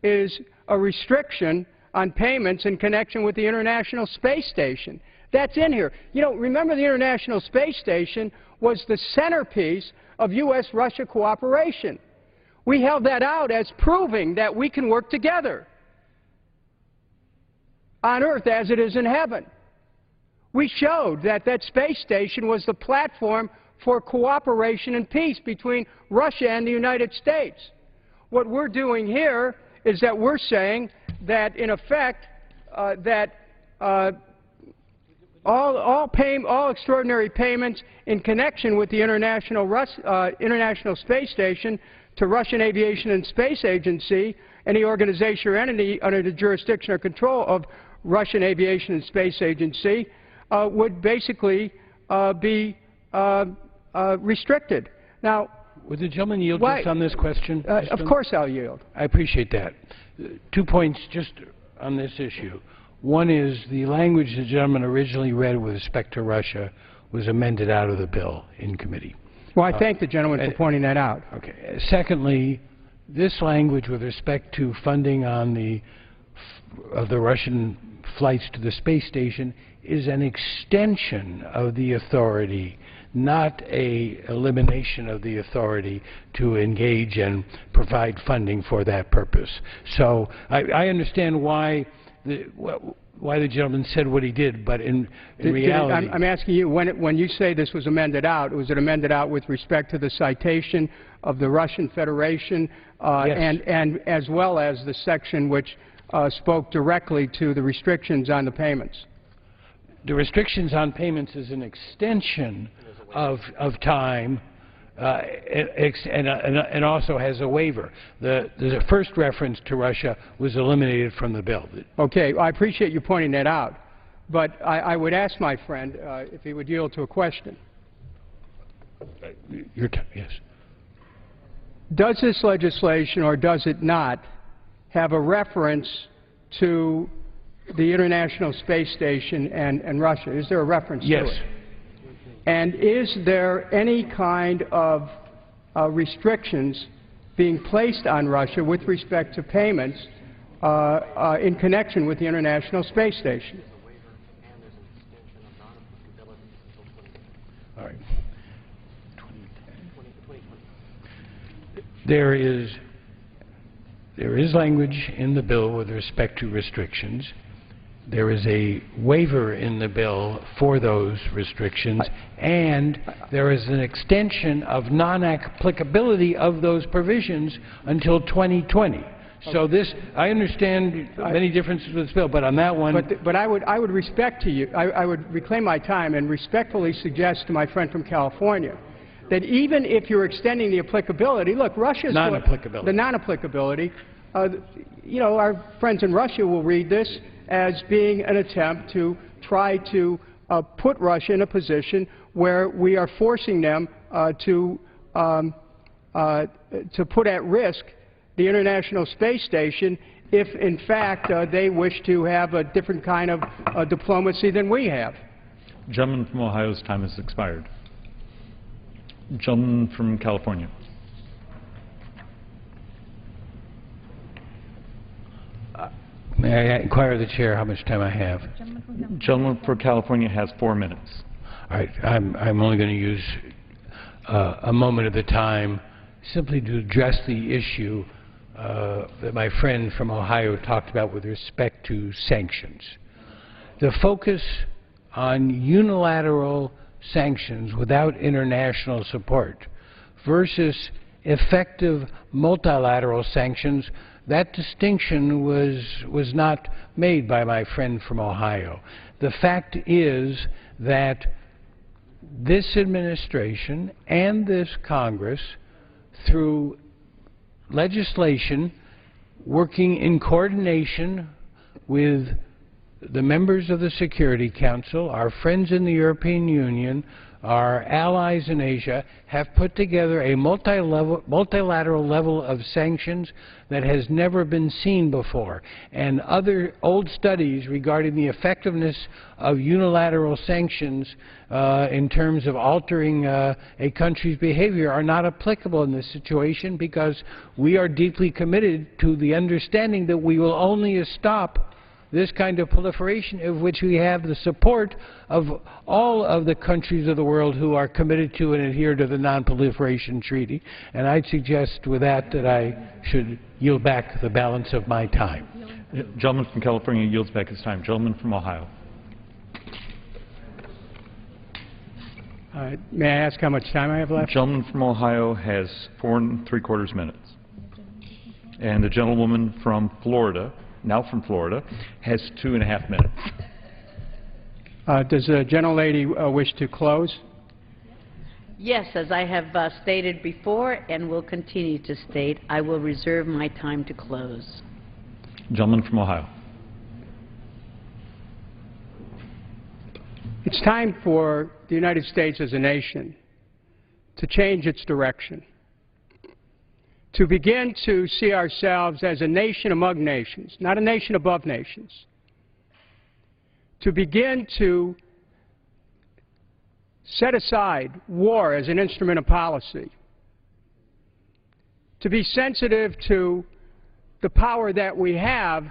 is a restriction on payments in connection with the International Space Station. That's in here. You know, remember the International Space Station was the centerpiece of U.S.-Russia cooperation. We held that out as proving that we can work together on Earth as it is in heaven. We showed that that space station was the platform for cooperation and peace between Russia and the United States. What we're doing here is that we're saying that, in effect, all extraordinary payments in connection with the International Space Station to Russian Aviation and Space Agency, any organization or entity under the jurisdiction or control of Russian Aviation and Space Agency, would basically be restricted. Now, would the gentleman yield just on this question? Of course I'll yield. I appreciate that. 2 points just on this issue. One is the language the gentleman originally read with respect to Russia was amended out of the bill in committee. Well, I thank the gentleman for pointing that out. Okay. Secondly, this language with respect to funding on of the Russian flights to the space station is an extension of the authority, not an elimination of the authority to engage and provide funding for that purpose. So I understand why why the gentleman said what he did, but in reality... I'm asking you, when you say this was amended out, was it amended out with respect to the citation of the Russian Federation yes. and as well as the section which spoke directly to the restrictions on the payments? The restrictions on payments is an extension of time and also has a waiver. The first reference to Russia was eliminated from the bill. Okay, I appreciate you pointing that out, but I would ask my friend if he would yield to a question. Yes. Does this legislation, or does it not, have a reference to the International Space Station and Russia? Is there a reference yes. to it? And is there any kind of restrictions being placed on Russia with respect to payments in connection with the International Space Station? All right. There is language in the bill with respect to restrictions. There is a waiver in the bill for those restrictions, and there is an extension of non-applicability of those provisions until 2020. So this, I understand many differences with this bill, but on that one... But I would respect to you, I would reclaim my time and respectfully suggest to my friend from California that even if you're extending the applicability, look, Russia's... Non-applicability. The non-applicability, you know, our friends in Russia will read this as being an attempt to try to put Russia in a position where we are forcing them to put at risk the International Space Station if, in fact, they wish to have a different kind of diplomacy than we have. Gentleman from Ohio's time has expired. Gentleman from California. May I inquire the chair how much time I have? Gentleman for California has 4 minutes. All right. I'm only going to use a moment of the time simply to address the issue that my friend from Ohio talked about with respect to sanctions. The focus on unilateral sanctions without international support versus effective multilateral sanctions, that distinction was not made by my friend from Ohio. The fact is that this administration and this Congress, through legislation working in coordination with the members of the Security Council, our friends in the European Union, our allies in Asia, have put together a multilateral level of sanctions that has never been seen before. And other old studies regarding the effectiveness of unilateral sanctions in terms of altering a country's behavior are not applicable in this situation, because we are deeply committed to the understanding that we will only stop this kind of proliferation of which we have the support of all of the countries of the world who are committed to and adhere to the Nonproliferation Treaty. And I'd suggest with that that I should yield back the balance of my time. Gentleman from California yields back his time. Gentleman from Ohio. May I ask how much time I have left? Gentleman from Ohio has 4 3/4 minutes. And the gentlewoman from Florida, now from Florida, has 2.5 minutes. Does the gentlelady wish to close? Yes, as I have stated before and will continue to state, I will reserve my time to close. Gentleman from Ohio. It's time for the United States as a nation to change its direction, to begin to see ourselves as a nation among nations, not a nation above nations, to begin to set aside war as an instrument of policy, to be sensitive to the power that we have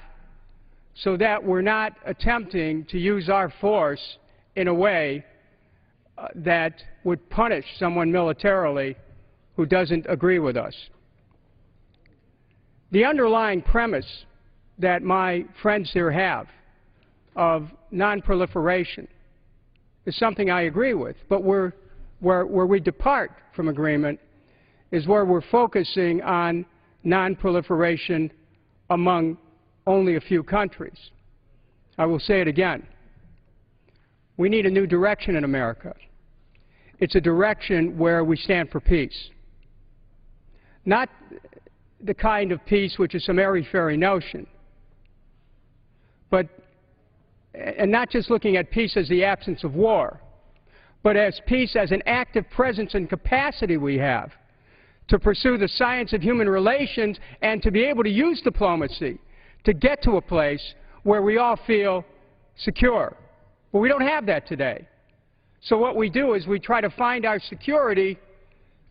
so that we're not attempting to use our force in a way that would punish someone militarily who doesn't agree with us. The underlying premise that my friends here have of nonproliferation is something I agree with, but where we depart from agreement is where we're focusing on nonproliferation among only a few countries. I will say it again. We need a new direction in America. It's a direction where we stand for peace. Not the kind of peace which is some airy-fairy notion, and not just looking at peace as the absence of war, but as peace as an active presence and capacity we have to pursue the science of human relations and to be able to use diplomacy to get to a place where we all feel secure. But we don't have that today. So what we do is we try to find our security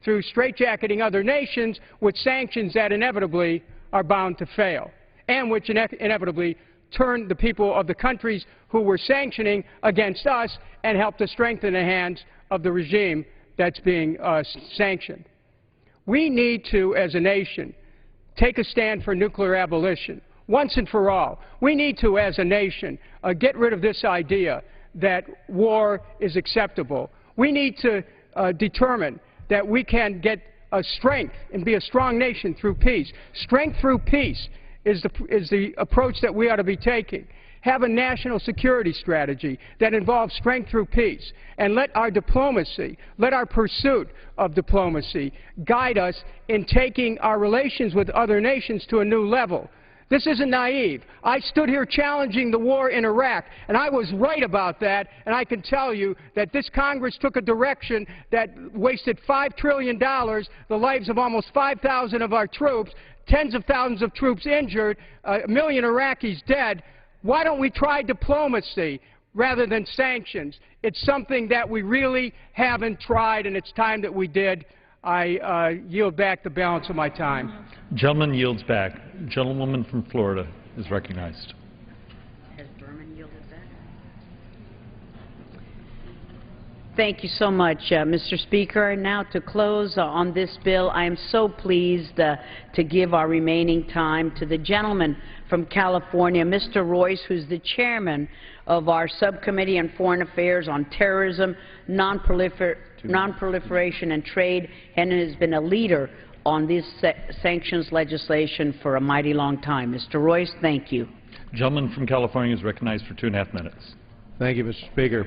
through straitjacketing other nations with sanctions that inevitably are bound to fail, and which inevitably turn the people of the countries who were sanctioning against us and help to strengthen the hands of the regime that's being sanctioned. We need to, as a nation, take a stand for nuclear abolition once and for all. We need to, as a nation, get rid of this idea that war is acceptable. We need to determine that we can get strength and be a strong nation through peace. Strength through peace is the approach that we ought to be taking. Have a national security strategy that involves strength through peace, and let our diplomacy, let our pursuit of diplomacy guide us in taking our relations with other nations to a new level. This isn't naive. I stood here challenging the war in Iraq, and I was right about that, and I can tell you that this Congress took a direction that wasted $5 trillion, the lives of almost 5,000 of our troops, tens of thousands of troops injured, a million Iraqis dead. Why don't we try diplomacy rather than sanctions? It's something that we really haven't tried, and it's time that we did. I yield back the balance of my time. Gentleman yields back. Gentlewoman from Florida is recognized. Has Berman yielded back? Thank you so much, Mr. Speaker. And now to close on this bill, I am so pleased to give our remaining time to the gentleman from California, Mr. Royce, who's the chairman of our Subcommittee on Foreign Affairs on Terrorism, Nonproliferation and Trade, and has been a leader on this sanctions legislation for a mighty long time. Mr. Royce, thank you. The gentleman from California is recognized for 2.5 minutes. Thank you, Mr. Speaker.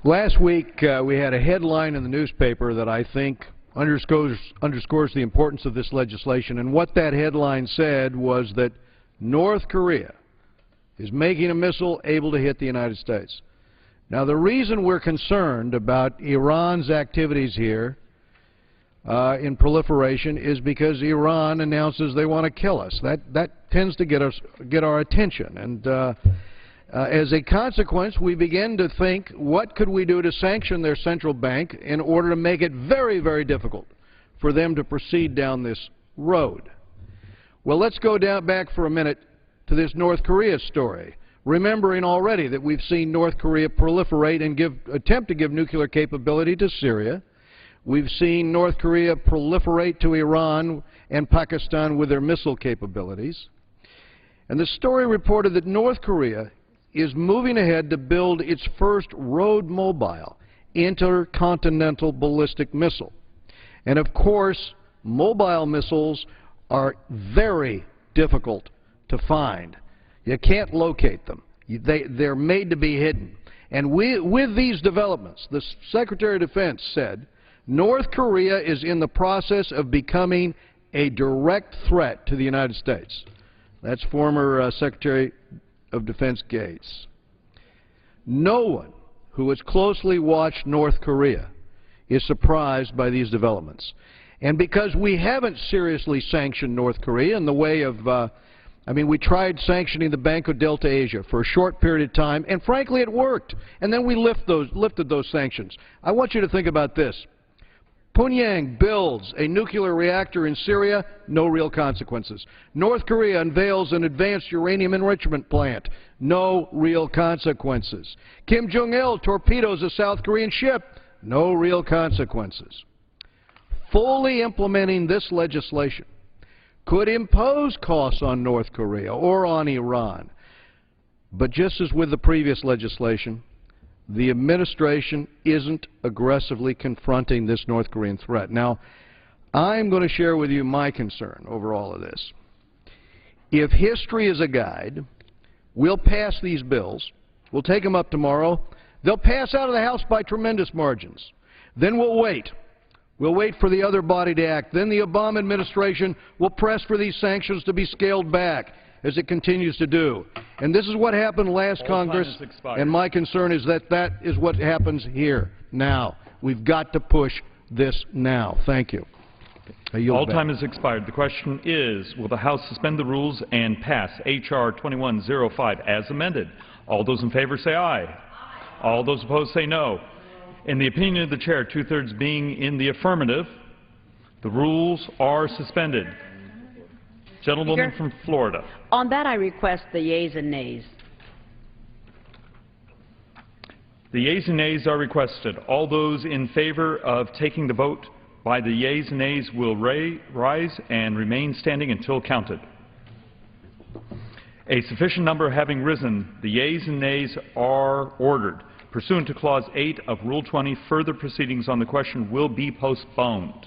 Last week, we had a headline in the newspaper that I think underscores the importance of this legislation, and what that headline said was that North Korea is making a missile able to hit the United States. Now, the reason we're concerned about Iran's activities here in proliferation is because Iran announces they want to kill us. That tends to get our attention, and as a consequence, we begin to think, what could we do to sanction their central bank in order to make it very, very difficult for them to proceed down this road? Well, let's go back for a minute to this North Korea story, remembering already that we've seen North Korea proliferate and attempt to give nuclear capability to Syria. We've seen North Korea proliferate to Iran and Pakistan with their missile capabilities. And the story reported that North Korea is moving ahead to build its first road-mobile intercontinental ballistic missile. And of course, mobile missiles are very difficult to find. You can't locate them. They're made to be hidden. And with these developments, the Secretary of Defense said, North Korea is in the process of becoming a direct threat to the United States. That's former Secretary of Defense Gates. No one who has closely watched North Korea is surprised by these developments. And because we haven't seriously sanctioned North Korea in the way of, we tried sanctioning the Bank of Delta Asia for a short period of time, and frankly it worked. And then we lifted those sanctions. I want you to think about this. Pyongyang builds a nuclear reactor in Syria, no real consequences. North Korea unveils an advanced uranium enrichment plant, no real consequences. Kim Jong-il torpedoes a South Korean ship, no real consequences. Fully implementing this legislation could impose costs on North Korea or on Iran. But just as with the previous legislation, the administration isn't aggressively confronting this North Korean threat. Now, I'm going to share with you my concern over all of this. If history is a guide, we'll pass these bills. We'll take them up tomorrow. They'll pass out of the House by tremendous margins. Then we'll wait. We'll wait for the other body to act. Then the Obama administration will press for these sanctions to be scaled back, as it continues to do. And this is what happened last Congress, and my concern is that that is what happens here now. We've got to push this now. Thank you. All time has expired. The question is, will the House suspend the rules and pass H.R. 2105 as amended? All those in favor say aye. All those opposed say no. In the opinion of the Chair, two-thirds being in the affirmative, the rules are suspended. Gentlewoman from Florida. On that, I request the yeas and nays. The yeas and nays are requested. All those in favor of taking the vote by the yeas and nays will rise and remain standing until counted. A sufficient number having risen, the yeas and nays are ordered. Pursuant to Clause 8 of Rule 20, further proceedings on the question will be postponed.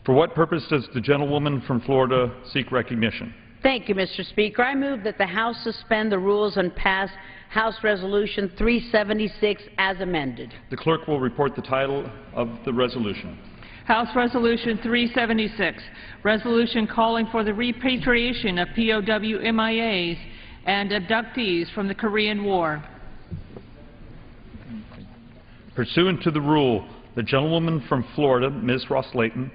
For what purpose does the gentlewoman from Florida seek recognition? Thank you, Mr. Speaker. I move that the House suspend the rules and pass House Resolution 376 as amended. The clerk will report the title of the resolution. House Resolution 376, resolution calling for the repatriation of POW MIAs and abductees from the Korean War. Pursuant to the rule, the gentlewoman from Florida, Ms. Ross-Layton,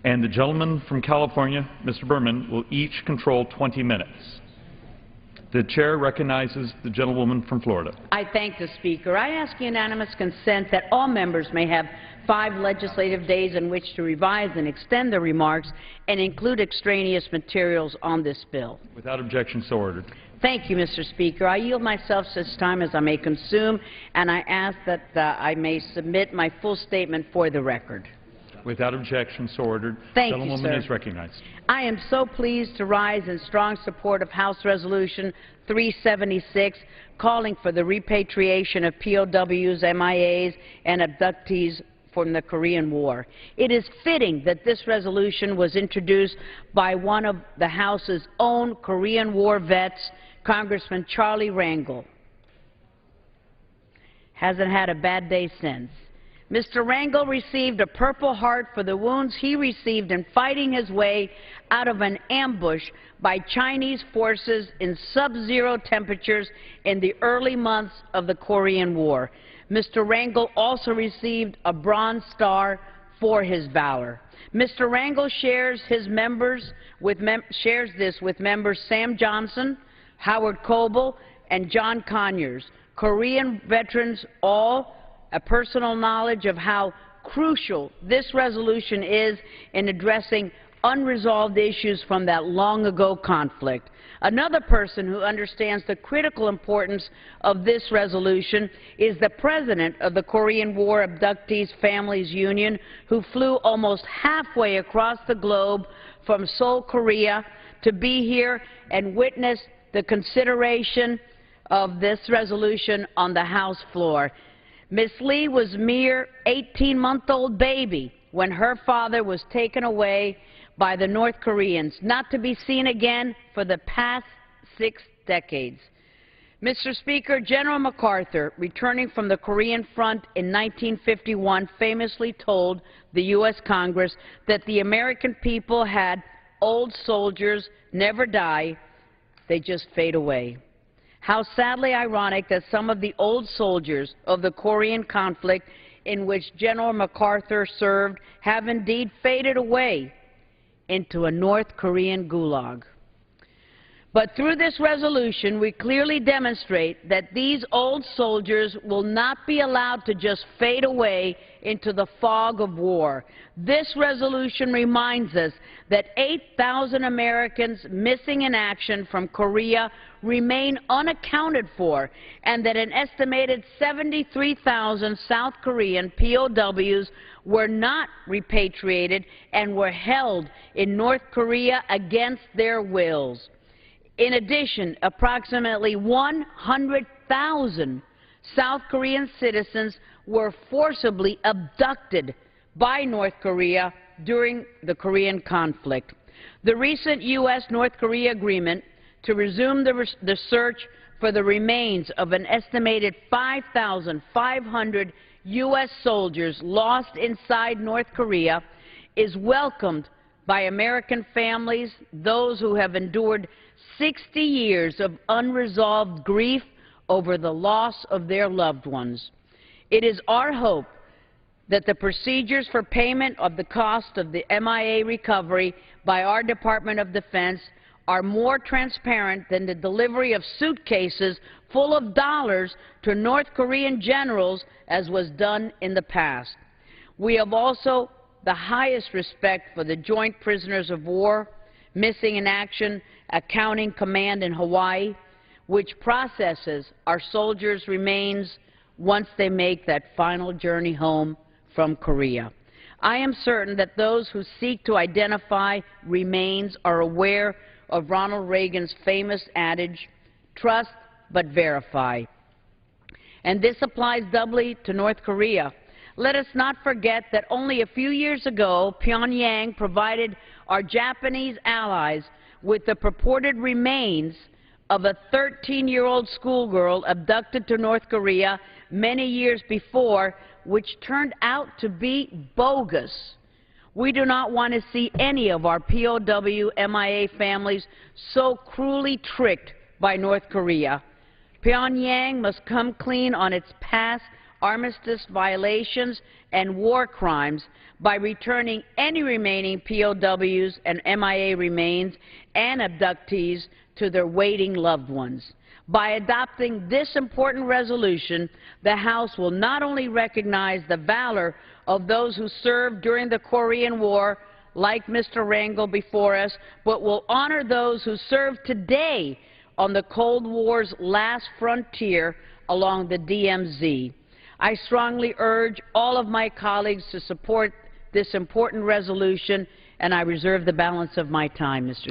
and the gentleman from California, Mr. Berman, will each control 20 minutes. The Chair recognizes the gentlewoman from Florida. I thank the Speaker. I ask unanimous consent that all members may have 5 legislative days in which to revise and extend their remarks and include extraneous materials on this bill. Without objection, so ordered. Thank you, Mr. Speaker. I yield myself such time as I may consume, and I ask that I may submit my full statement for the record. Without objection, so ordered. Thank you, Gentlewoman sir. is recognized. I am so pleased to rise in strong support of House Resolution 376, calling for the repatriation of POWs, MIAs, and abductees from the Korean War. It is fitting that this resolution was introduced by one of the House's own Korean War vets, Congressman Charlie Rangel. Hasn't had a bad day since. Mr. Rangel received a Purple Heart for the wounds he received in fighting his way out of an ambush by Chinese forces in sub-zero temperatures in the early months of the Korean War. Mr. Rangel also received a Bronze Star for his valor. Mr. Rangel shares this with members Sam Johnson, Howard Coble, and John Conyers, Korean veterans, all a personal knowledge of how crucial this resolution is in addressing unresolved issues from that long-ago conflict. Another person who understands the critical importance of this resolution is the president of the Korean War Abductees Families Union, who flew almost halfway across the globe from Seoul, Korea, to be here and witness the consideration of this resolution on the House floor. Ms. Lee was a mere 18-month-old baby when her father was taken away by the North Koreans, not to be seen again for the past 6 decades. Mr. Speaker, General MacArthur, returning from the Korean front in 1951, famously told the U.S. Congress that the American people had old soldiers never die, they just fade away. How sadly ironic that some of the old soldiers of the Korean conflict in which General MacArthur served have indeed faded away into a North Korean gulag. But through this resolution, we clearly demonstrate that these old soldiers will not be allowed to just fade away into the fog of war. This resolution reminds us that 8,000 Americans missing in action from Korea remain unaccounted for, and that an estimated 73,000 South Korean POWs were not repatriated and were held in North Korea against their wills. In addition, approximately 100,000 South Korean citizens were forcibly abducted by North Korea during the Korean conflict. The recent U.S.-North Korea agreement to resume the search for the remains of an estimated 5,500 U.S. soldiers lost inside North Korea is welcomed by American families, those who have endured 60 years of unresolved grief over the loss of their loved ones. It is our hope that the procedures for payment of the cost of the MIA recovery by our Department of Defense are more transparent than the delivery of suitcases full of dollars to North Korean generals, as was done in the past. We have also the highest respect for the Joint Prisoners of War, Missing in Action Accounting Command in Hawaii, which processes our soldiers' remains once they make that final journey home from Korea. I am certain that those who seek to identify remains are aware of Ronald Reagan's famous adage, trust but verify. And this applies doubly to North Korea. Let us not forget that only a few years ago, Pyongyang provided our Japanese allies with the purported remains of a 13-year-old schoolgirl abducted to North Korea many years before, which turned out to be bogus. We do not want to see any of our POW MIA families so cruelly tricked by North Korea. Pyongyang must come clean on its past armistice violations and war crimes by returning any remaining POWs and MIA remains and abductees to their waiting loved ones. By adopting this important resolution, the House will not only recognize the valor of those who served during the Korean War, like Mr. Rangel before us, but will honor those who serve today on the Cold War's last frontier along the DMZ. I strongly urge all of my colleagues to support this important resolution, and I reserve the balance of my time, Mr.